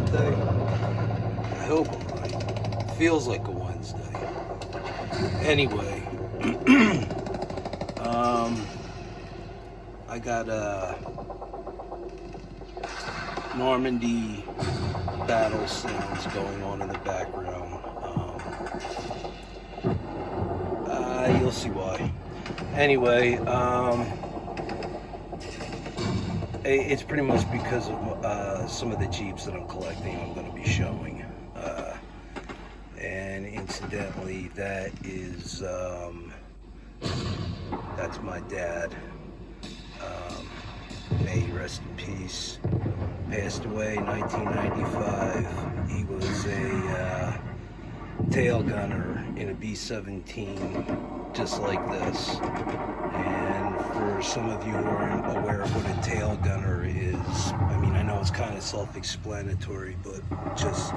Wednesday? I hope I'm right. Feels like a Wednesday. Anyway, I got Normandy battle sounds going on in the background. You'll see why. Anyway, it's pretty much because of some of the Jeeps that I'm collecting I'm going to be showing. And incidentally, that is, that's my dad. May he rest in peace. Passed away in 1995. He was a tail gunner in a B-17, just like this. And for some of you who aren't aware of what a tail gunner is, I mean, I know it's kind of self-explanatory, but just,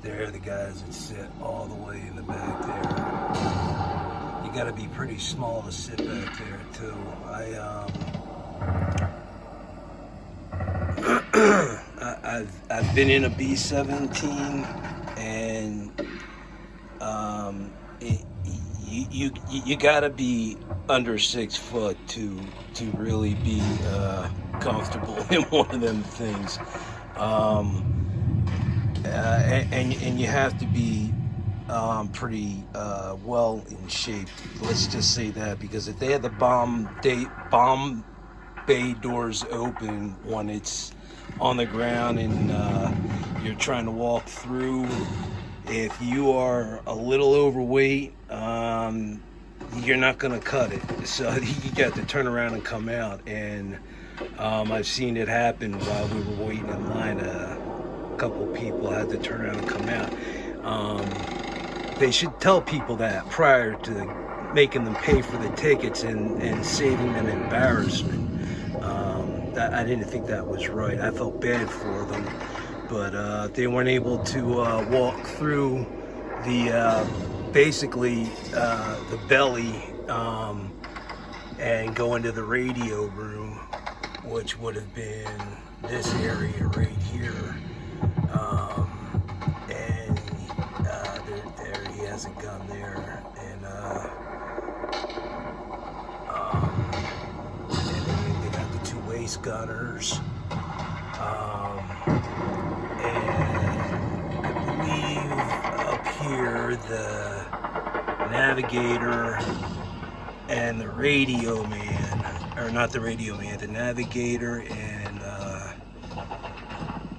there are the guys that sit all the way in the back there. You got to be pretty small to sit back there too. I've been in a B-17, and you gotta be under 6 foot to really be comfortable in one of them things, and you have to be pretty well in shape. Let's just say that, because if they had the bomb bay doors open when it's on the ground and you're trying to walk through, if you are a little overweight, you're not gonna cut it. So you got to turn around and come out. And I've seen it happen while we were waiting in line. A couple people had to turn around and come out. They should tell people that prior to making them pay for the tickets and saving them embarrassment. I didn't think that was right. I felt bad for them, but they weren't able to walk through the basically the belly and go into the radio room, which would have been this area right here. And there he has a gun there, and then they got the 2 waist gunners, and I believe up here the navigator and the radio man, or not the radio man, the navigator, and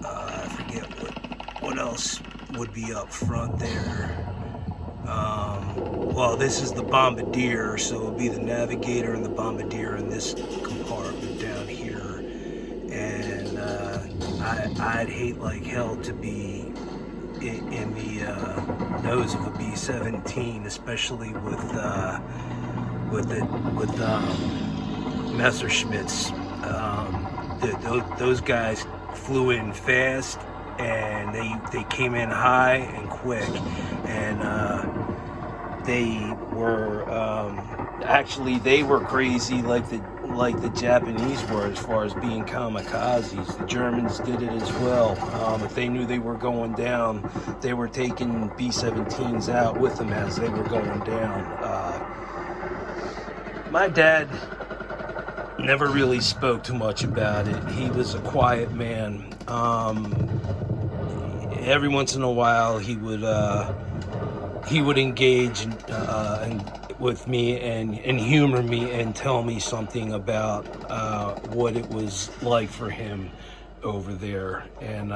I forget what else would be up front there. Well, this is the bombardier, so it'll be the navigator and the bombardier in this compartment down here. And I'd hate like hell to be in the nose of a B-17, especially with Messerschmitts. Those guys flew in fast, and they came in high and quick, and they were they were crazy like the Japanese were as far as being kamikazes. The Germans did it as well. If they knew they were going down, they were taking B-17s out with them as they were going down. My dad never really spoke too much about it. He was a quiet man. Every once in a while, he would engage with me and humor me and tell me something about what it was like for him over there. And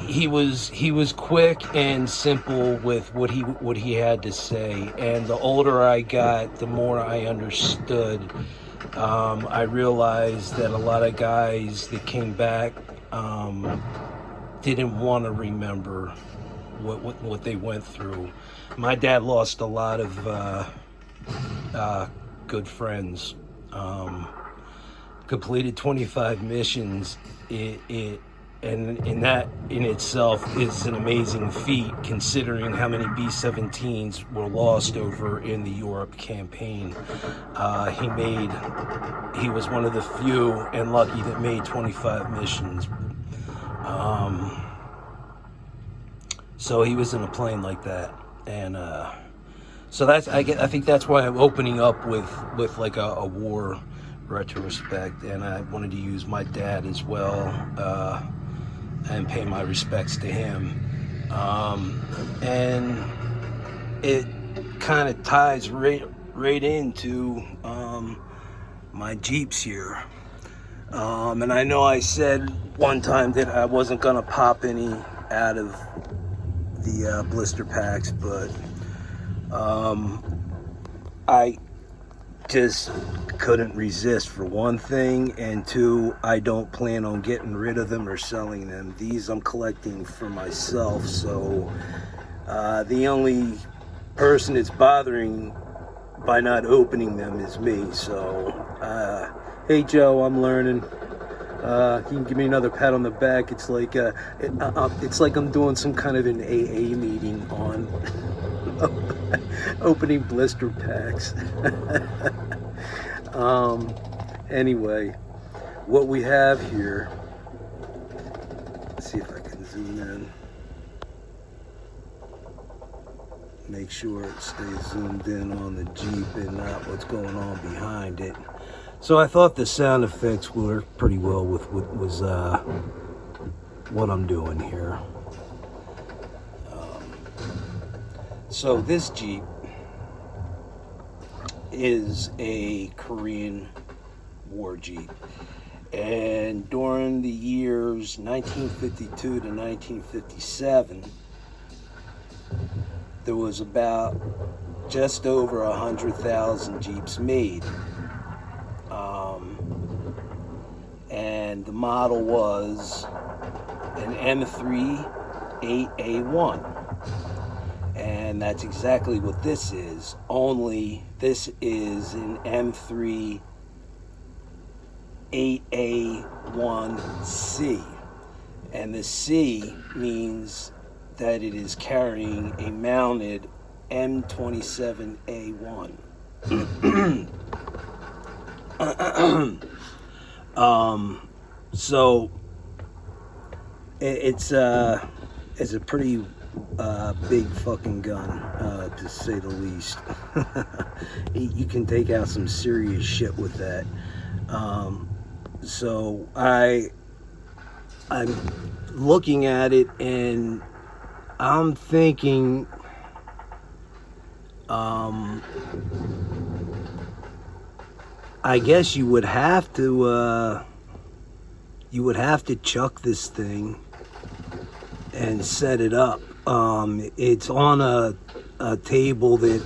he was quick and simple with what he had to say. And the older I got, the more I understood. I realized that a lot of guys that came back didn't want to remember what they went through. My dad lost a lot of good friends. Completed 25 missions. and that in itself is an amazing feat, considering how many B-17s were lost over in the Europe campaign. He was one of the few and lucky that made 25 missions. So he was in a plane like that, and so I think that's why I'm opening up with like a war retrospect, and I wanted to use my dad as well, and pay my respects to him. And it kind of ties right into my Jeeps here. And I know I said one time that I wasn't gonna pop any out of the blister packs, but I just couldn't resist, for one thing, and two, I don't plan on getting rid of them or selling them. These I'm collecting for myself, so the only person it's bothering by not opening them is me. So hey Joe, I'm learning. You can give me another pat on the back. It's like I'm doing some kind of an AA meeting on opening blister packs. Anyway, what we have here, let's see if I can zoom in, make sure it stays zoomed in on the Jeep and not what's going on behind it. So I thought the sound effects worked pretty well with what I'm doing here. So this Jeep is a Korean War Jeep, and during the years 1952 to 1957 there was about just over 100,000 Jeeps made, and the model was an M3 8A1. And that's exactly what this is, only this is an M3 8A1C. And the C means that it is carrying a mounted M27A1. So it's a pretty big fucking gun, to say the least. You can take out some serious shit with that. So I'm looking at it and I'm thinking, I guess you would have to chuck this thing and set it up. It's on a table that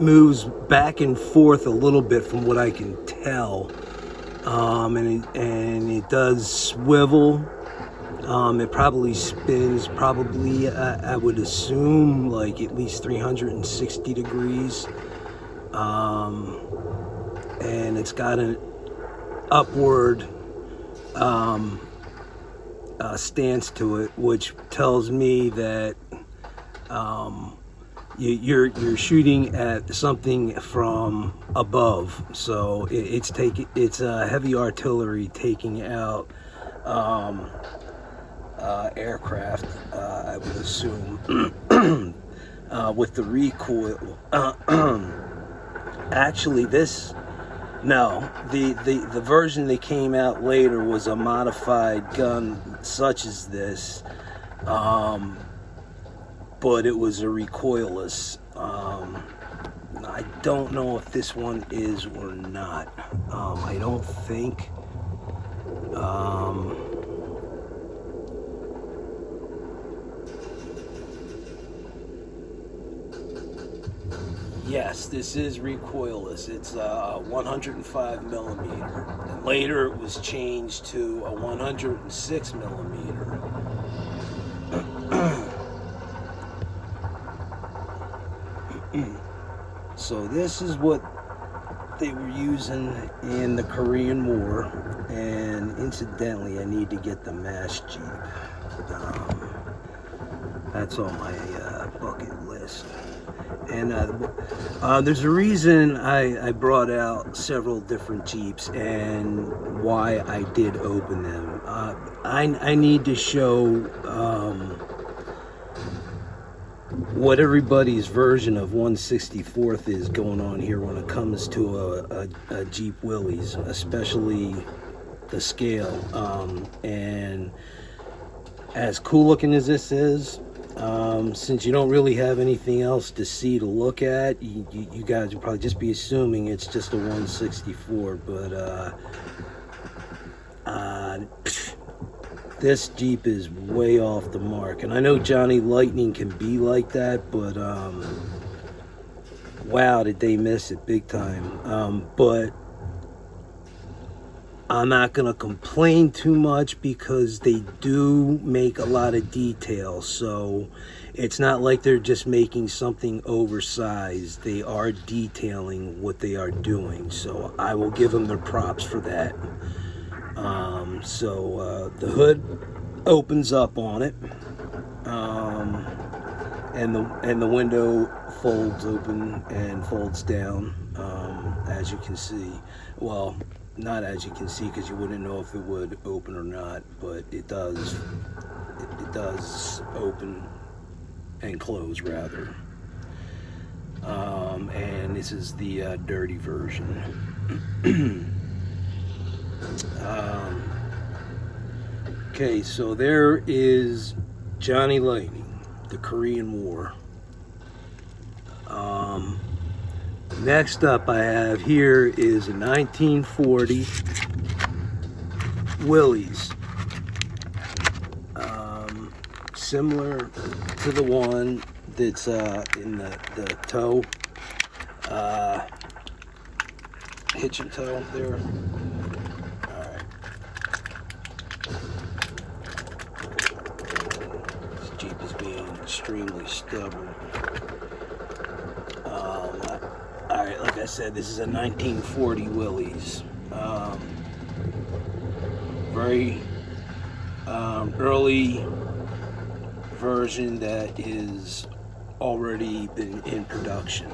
moves back and forth a little bit from what I can tell, and it does swivel. It probably spins, I would assume, like at least 360 degrees, and it's got an upward stance to it, which tells me that you're shooting at something from above. So it's heavy artillery taking out aircraft, I would assume, with the recoil. Actually, the version that came out later was a modified gun such as this, but it was a recoilless. I don't know if this one is or not. I don't think. Yes, this is recoilless. It's 105 millimeter. And later it was changed to a 106 millimeter. So this is what they were using in the Korean War. And incidentally, I need to get the MASH Jeep. That's on my bucket list. And there's a reason I brought out several different Jeeps and why I did open them. I need to show what everybody's version of 1/64th is going on here when it comes to a Jeep Willys, especially the scale. And as cool looking as this is, since you don't really have anything else to see to look at, you guys would probably just be assuming it's just a 1/64, but this Jeep is way off the mark. And I know Johnny Lightning can be like that, but wow, did they miss it big time. But I'm not going to complain too much because they do make a lot of details. So it's not like they're just making something oversized. They are detailing what they are doing. So I will give them their props for that. The hood opens up on it. And the window folds open and folds down, as you can see. Well, not as you can see, because you wouldn't know if it would open or not, but it does. It does open and close, rather. And this is the dirty version. Okay, so there is Johnny Lightning, the Korean War. Next up I have here is a 1940 Willys. Similar to the one that's in the toe, hitch and toe there. Alright. This Jeep is being extremely stubborn. Alright, like I said, this is a 1940 Willys. Very early version that is already been in production.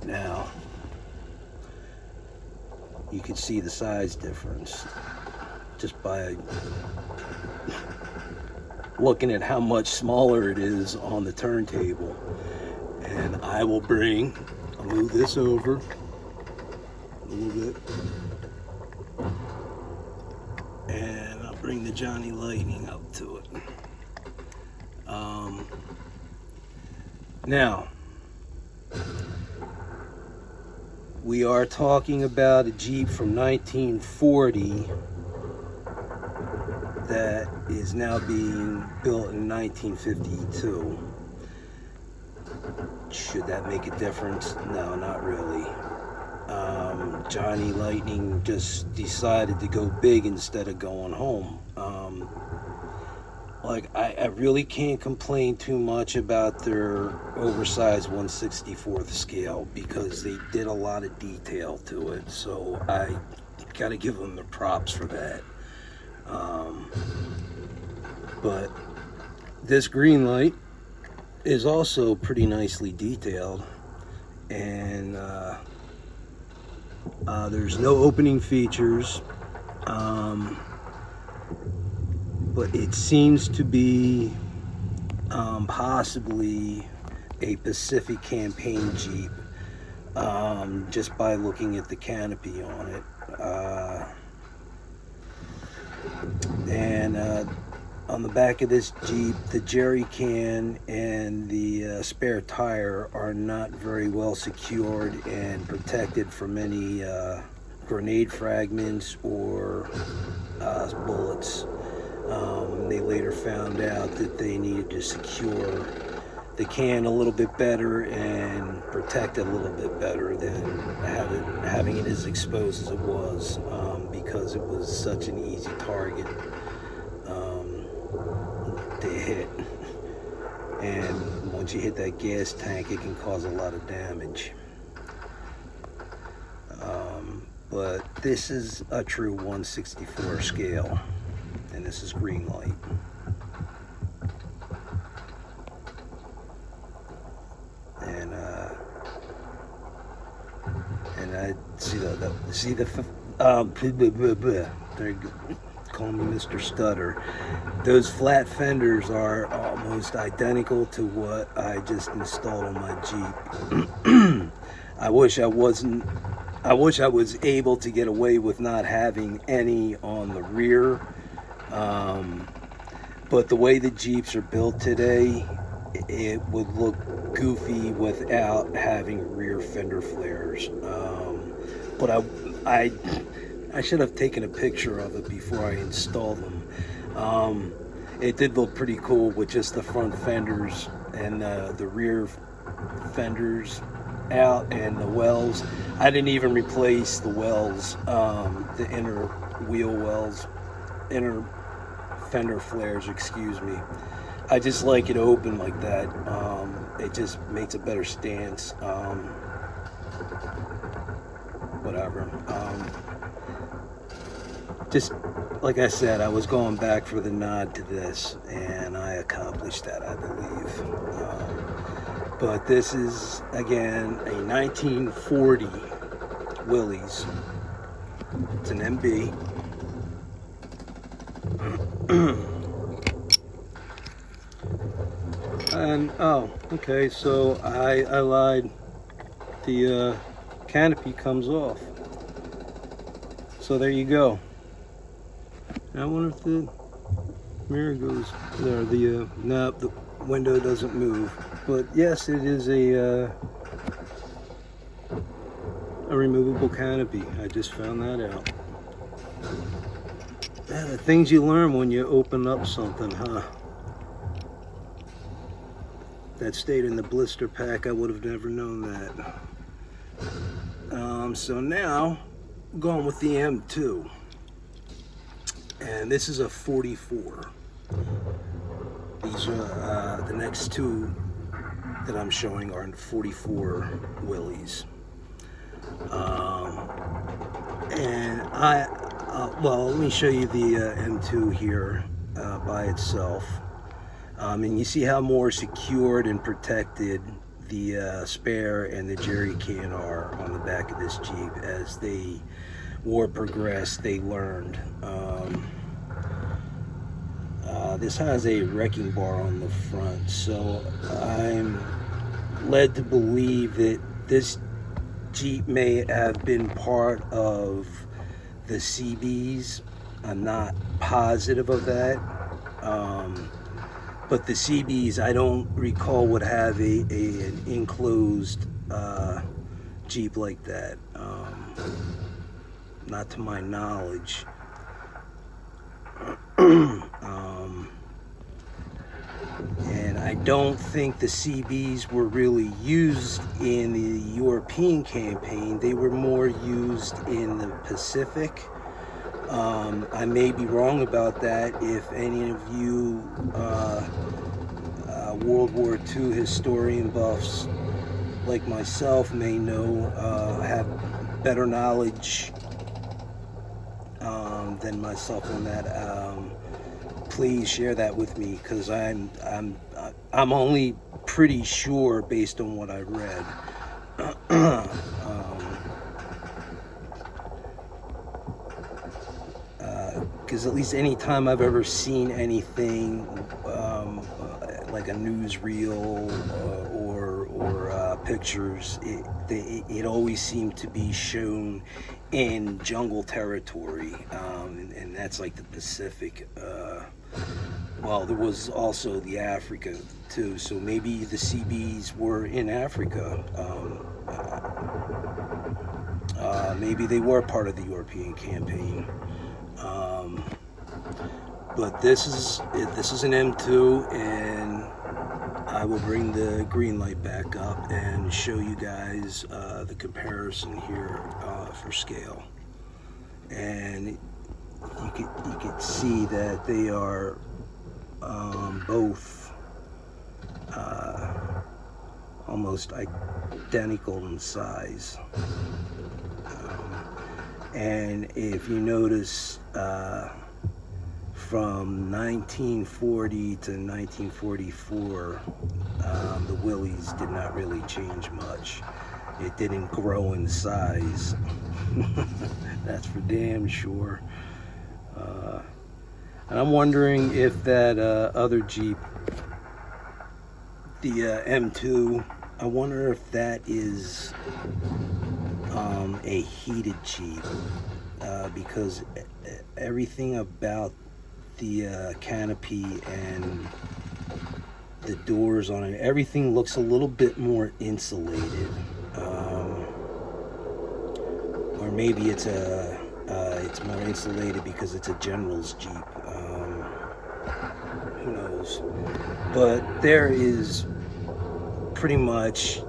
Now, you can see the size difference just by looking at how much smaller it is on the turntable. And I will I'll move this over a little bit, and I'll bring the Johnny Lightning up to it. Now, we are talking about a Jeep from 1940 that is now being built in 1952. Should that make a difference? No, not really. Johnny Lightning just decided to go big instead of going home. I really can't complain too much about their oversized 1/64th scale because they did a lot of detail to it. So I gotta give them the props for that. But this green light is also pretty nicely detailed, and there's no opening features, but it seems to be possibly a Pacific Campaign Jeep, just by looking at the canopy on it. And on the back of this Jeep, the jerry can and the spare tire are not very well secured and protected from any grenade fragments or bullets. They later found out that they needed to secure the can a little bit better and protect it a little bit better than having it as exposed as it was, because it was such an easy target to hit. And once you hit that gas tank, it can cause a lot of damage. but this is a true 1/64 scale, and this is green light. And I see they're calling me Mr. Stutter. Those flat fenders are almost identical to what I just installed on my Jeep. I wish I was able to get away with not having any on the rear. But the way the Jeeps are built today, it would look goofy without having rear fender flares. But I should have taken a picture of it before I installed them. It did look pretty cool with just the front fenders and the rear fenders out and the wells. I didn't even replace the wells, the inner wheel wells, inner fender flares, excuse me. I just like it open like that. It just makes a better stance. Whatever. Just like I said, I was going back for the nod to this, and I accomplished that, I believe. But this is, again, a 1940 Willys. It's an MB. And, oh, okay, so I lied. The canopy comes off. So there you go. I wonder if the mirror goes there. No, the window doesn't move. But yes, it is a removable canopy. I just found that out. Yeah, the things you learn when you open up something, huh? That stayed in the blister pack, I would have never known that. So now, I'm going with the M2. And this is a 44. These are the next two that I'm showing are in 44 Willys. Well, let me show you the M2 here by itself. And you see how more secured and protected the spare and the jerry can are on the back of this Jeep. As the war progressed, they learned. This has a wrecking bar on the front, so I'm led to believe that this Jeep may have been part of the CBs. I'm not positive of that. But the CBs, I don't recall, would have an enclosed Jeep like that. Not to my knowledge. And I don't think the CBs were really used in the European campaign. They were more used in the Pacific. I may be wrong about that. If any of you World War II historian buffs like myself may know, have better knowledge than myself on that, please share that with me, because I'm only pretty sure based on what I read. Because at least any time I've ever seen anything like a newsreel or pictures, it always seemed to be shown in jungle territory, and that's like the Pacific. Well, there was also the Africa too, so maybe the CBs were in Africa. Maybe they were part of the European campaign. But this is an M2, and I will bring the green light back up and show you guys the comparison here for scale. And you can see that they are both almost identical in size. And if you notice, from 1940 to 1944, the wheelies did not really change much. It didn't grow in size. That's for damn sure. And I'm wondering if that other Jeep, the M2, I wonder if that is a heated Jeep, because everything about the canopy and the doors on it, everything looks a little bit more insulated. Or maybe it's more insulated because it's a General's Jeep. Who knows? But there is pretty much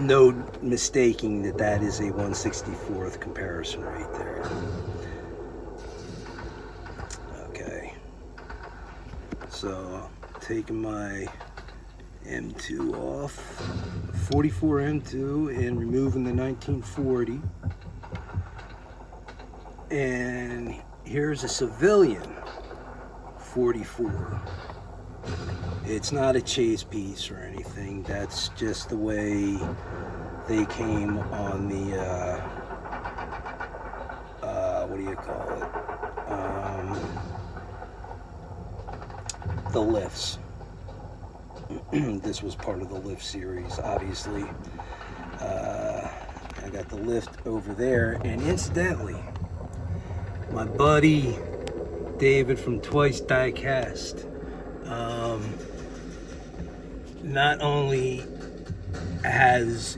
no mistaking that that is a 1/64th comparison right there. Okay, so taking my M2 off, 44 M2, and removing the 1940. And here's a civilian 44. It's not a chase piece or anything. That's just the way they came on the what do you call it? The lifts. This was part of the lift series, obviously. I got the lift over there, and incidentally, my buddy David from Twice Die Cast, not only has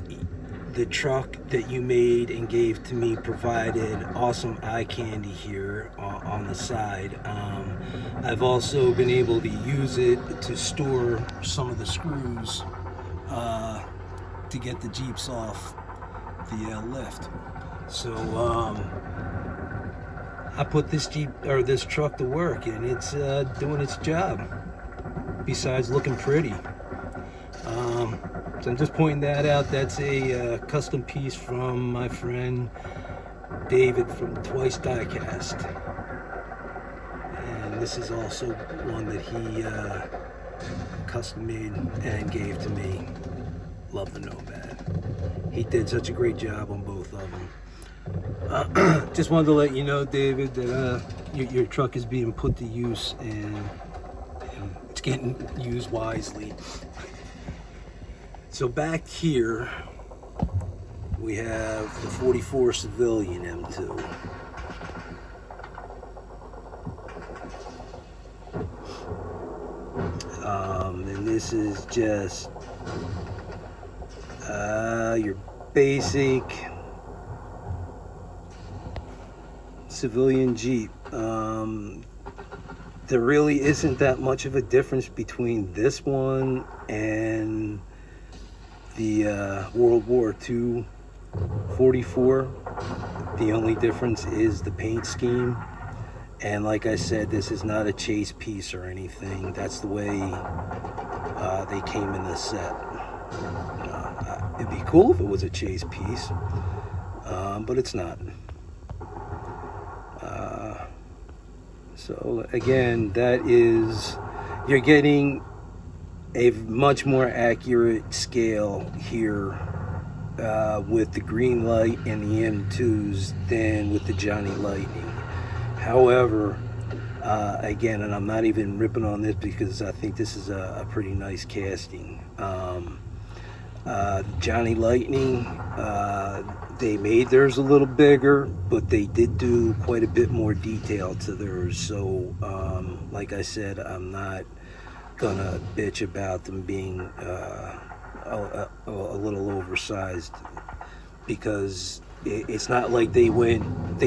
the truck that you made and gave to me provided awesome eye candy here on the side, I've also been able to use it to store some of the screws to get the Jeeps off the lift. So I put this Jeep or this truck to work, and it's doing its job. Besides looking pretty. So I'm just pointing that out. That's a custom piece from my friend David from Twice Die Cast. And this is also one that he custom made and gave to me. Love the Nomad. He did such a great job on both of them. Just wanted to let you know, David, that your truck is being put to use, and it's getting used wisely. So back here, we have the 44 civilian M2. And this is just your basic civilian Jeep. There really isn't that much of a difference between this one and the World War II 44. The only difference is the paint scheme. And like I said, this is not a chase piece or anything. That's the way they came in this set. It'd be cool if it was a chase piece, but it's not. So again, that is, you're getting a much more accurate scale here with the green light and the M2s than with the Johnny Lightning. However, again, and I'm not even ripping on this because I think this is a pretty nice casting. Johnny Lightning, they made theirs a little bigger, but they did do quite a bit more detail to theirs. So, like I said, I'm not gonna bitch about them being a little oversized, because it's not like they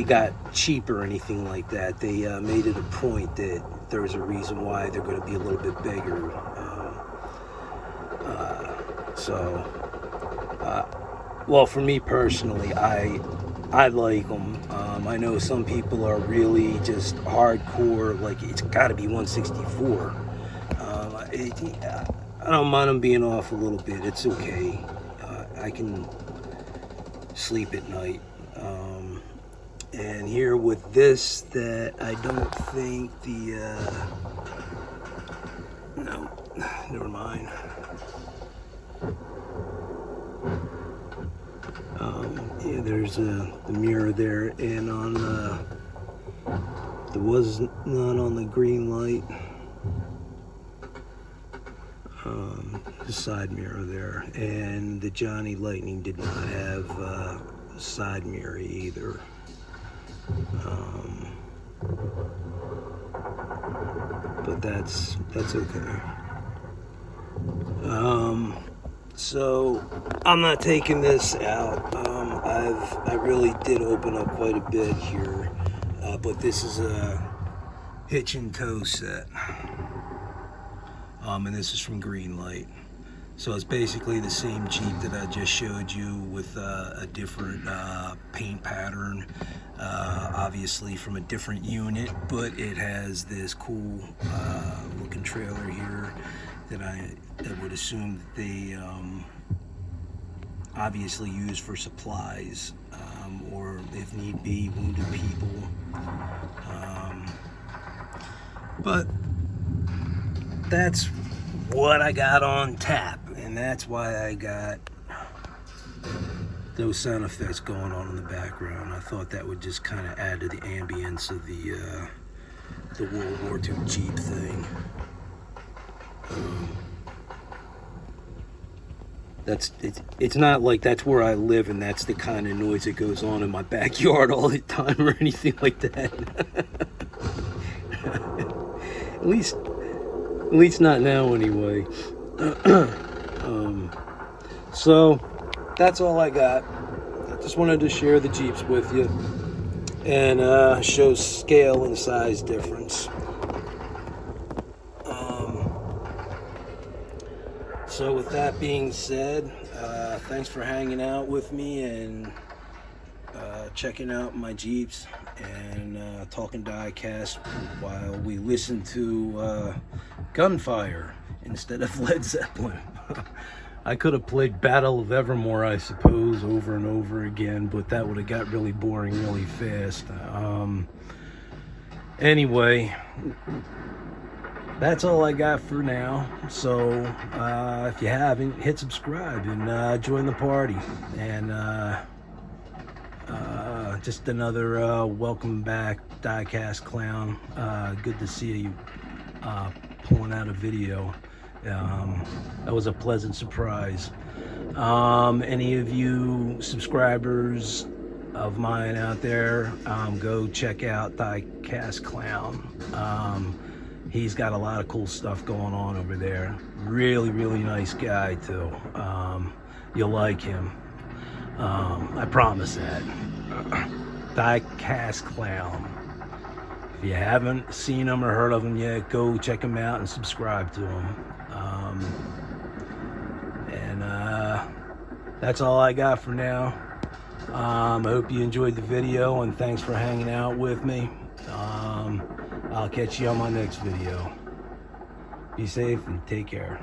got cheap or anything like that. They made it a point that there's a reason why they're going to be a little bit bigger. Well, for me personally, I like them. I know some people are really just hardcore, like it's got to be 164. I don't mind them being off a little bit. It's okay. I can sleep at night. And here with this, that I don't think the, no, never mind. Yeah, there's the mirror there, and on there was not on the green light. The side mirror there, and the Johnny Lightning did not have a side mirror either. But that's okay. So I'm not taking this out. I really did open up quite a bit here, but this is a hitch and tow set, and this is from Greenlight. So it's basically the same Jeep that I just showed you with a different paint pattern, obviously from a different unit, but it has this cool looking trailer here that I would assume that they obviously use for supplies, or if need be, wounded people. But that's what I got on tap, and that's why I got those sound effects going on in the background. I thought that would just kind of add to the ambience of the World War II Jeep thing. It's not like that's where I live and that's the kind of noise that goes on in my backyard all the time or anything like that. At least not now anyway. So that's all I got. I just wanted to share the Jeeps with you and show scale and size difference. So with that being said, thanks for hanging out with me and checking out my Jeeps and talking diecast while we listen to gunfire instead of Led Zeppelin. I could have played Battle of Evermore, I suppose, over and over again, but that would have got really boring really fast. Anyway, that's all I got for now. So if you haven't, hit subscribe and join the party. And just another welcome back, diecast clown. Good to see you pulling out a video. That was a pleasant surprise. Any of you subscribers of mine out there, go check out Diecast Clown. He's got a lot of cool stuff going on over there. Really nice guy too. You'll like him. I promise that. Diecast Clown. If you haven't seen him or heard of him yet, go check him out and subscribe to him. That's all I got for now. I hope you enjoyed the video and thanks for hanging out with me. I'll catch you on my next video. Be safe and take care.